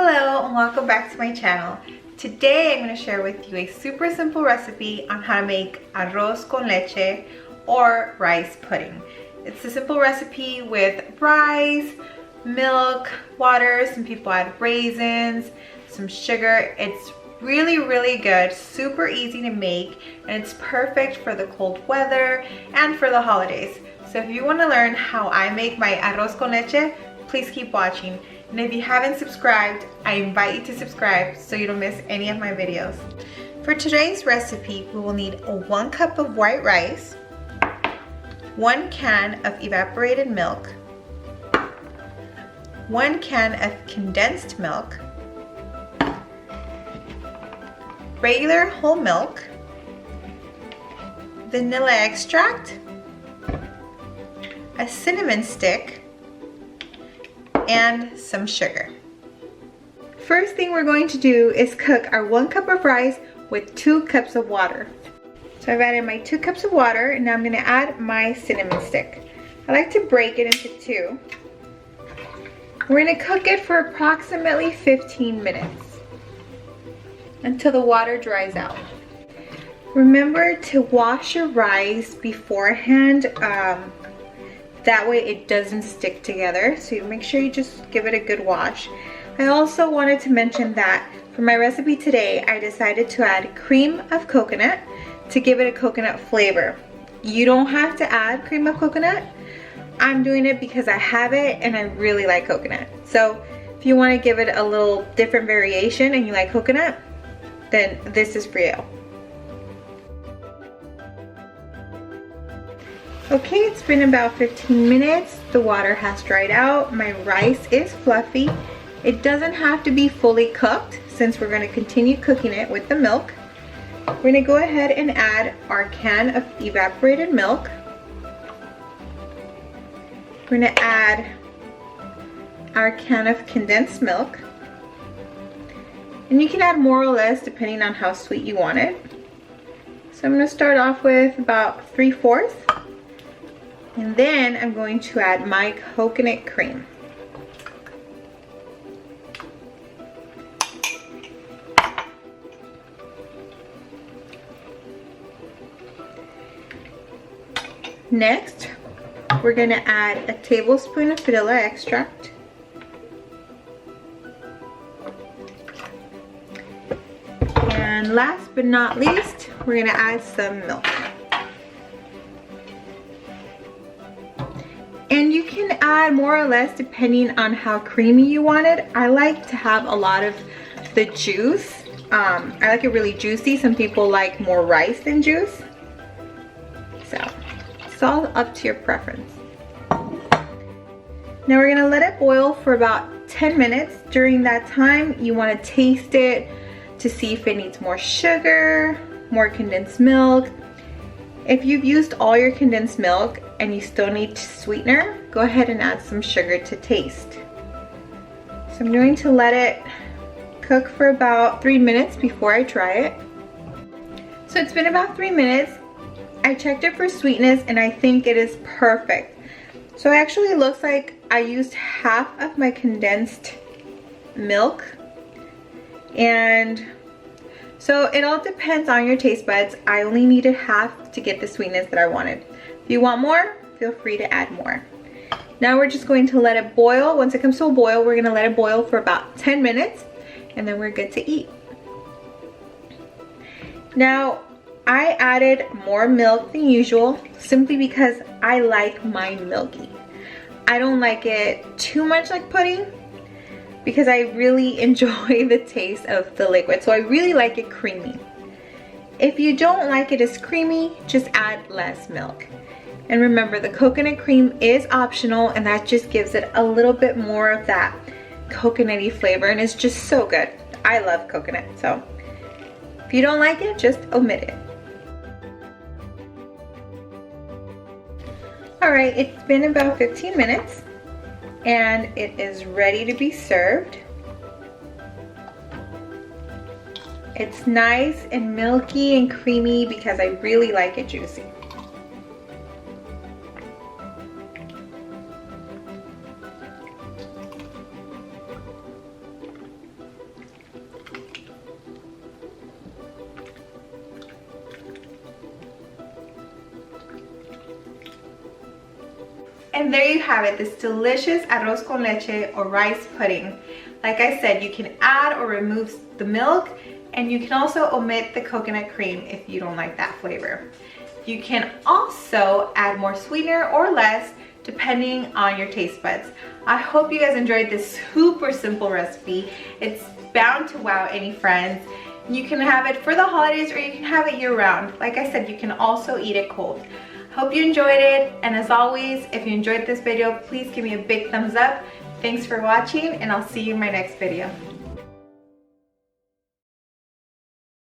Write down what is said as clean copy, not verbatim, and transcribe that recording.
Hello and welcome back to my channel. Today I'm going to share with you a super simple recipe on how to make arroz con leche or rice pudding. It's a simple recipe with rice, milk, water, some people add raisins, some sugar. It's really good, super easy to make, and it's perfect for the cold weather and for the holidays. So if you want to learn how I make my arroz con leche, please keep watching. And if you haven't subscribed, I invite you to subscribe so you don't miss any of my videos. For today's recipe, we will need 1 cup of white rice, 1 can of evaporated milk, 1 can of condensed milk, regular whole milk, vanilla extract, a cinnamon stick, and some sugar. First thing we're going to do is cook our 1 cup of rice with 2 cups of water. So I've added my 2 cups of water, and now I'm going to add my cinnamon stick. I like to break it into 2. We're going to cook it for approximately 15 minutes until the water dries out. Remember to wash your rice beforehand. That way it doesn't stick together, so you make sure you just give it a good wash. I also wanted to mention that for my recipe today, I decided to add cream of coconut to give it a coconut flavor. You don't have to add cream of coconut. I'm doing it because I have it and I really like coconut. So if you want to give it a little different variation and you like coconut, then this is for you. Okay, it's been about 15 minutes. The water has dried out. My rice is fluffy. It doesn't have to be fully cooked since we're going to continue cooking it with the milk. We're going to go ahead and add our can of evaporated milk. We're going to add our can of condensed milk. And you can add more or less depending on how sweet you want it. So I'm going to start off with about 3/4. And then I'm going to add my coconut cream. Next, we're going to add a tablespoon of vanilla extract. And last but not least, we're going to add some milk. And you can add more or less depending on how creamy you want it. I like to have a lot of the juice. I like it really juicy. Some people like more rice than juice. So it's all up to your preference. Now we're gonna let it boil for about 10 minutes. During that time, you wanna taste it to see if it needs more sugar, more condensed milk. If you've used all your condensed milk and you still need sweetener, go ahead and add some sugar to taste. So I'm going to let it cook for about 3 minutes before I try it. So it's been about 3 minutes. I checked it for sweetness and I think it is perfect. So it actually looks like I used half of my condensed milk, and so it all depends on your taste buds. I only needed half to get the sweetness that I wanted. If you want more, feel free to add more. Now we're just going to let it boil. Once it comes to a boil, we're going to let it boil for about 10 minutes and then we're good to eat. Now I added more milk than usual simply because I like mine milky. I don't like it too much like pudding, because I really enjoy the taste of the liquid. So I really like it creamy. If you don't like it as creamy, just add less milk. And remember, the coconut cream is optional, and that just gives it a little bit more of that coconutty flavor, and it's just so good. I love coconut, so if you don't like it, just omit it. Alright, it's been about 15 minutes. And it is ready to be served. It's nice and milky and creamy because I really like it juicy. And there you have it, this delicious arroz con leche or rice pudding. Like I said, you can add or remove the milk, and you can also omit the coconut cream if you don't like that flavor. You can also add more sweetener or less depending on your taste buds. I hope you guys enjoyed this super simple recipe. It's bound to wow any friends. You can have it for the holidays or you can have it year round. Like I said, you can also eat it cold. Hope you enjoyed it, and as always, if you enjoyed this video, please give me a big thumbs up. Thanks for watching, and I'll see you in my next video.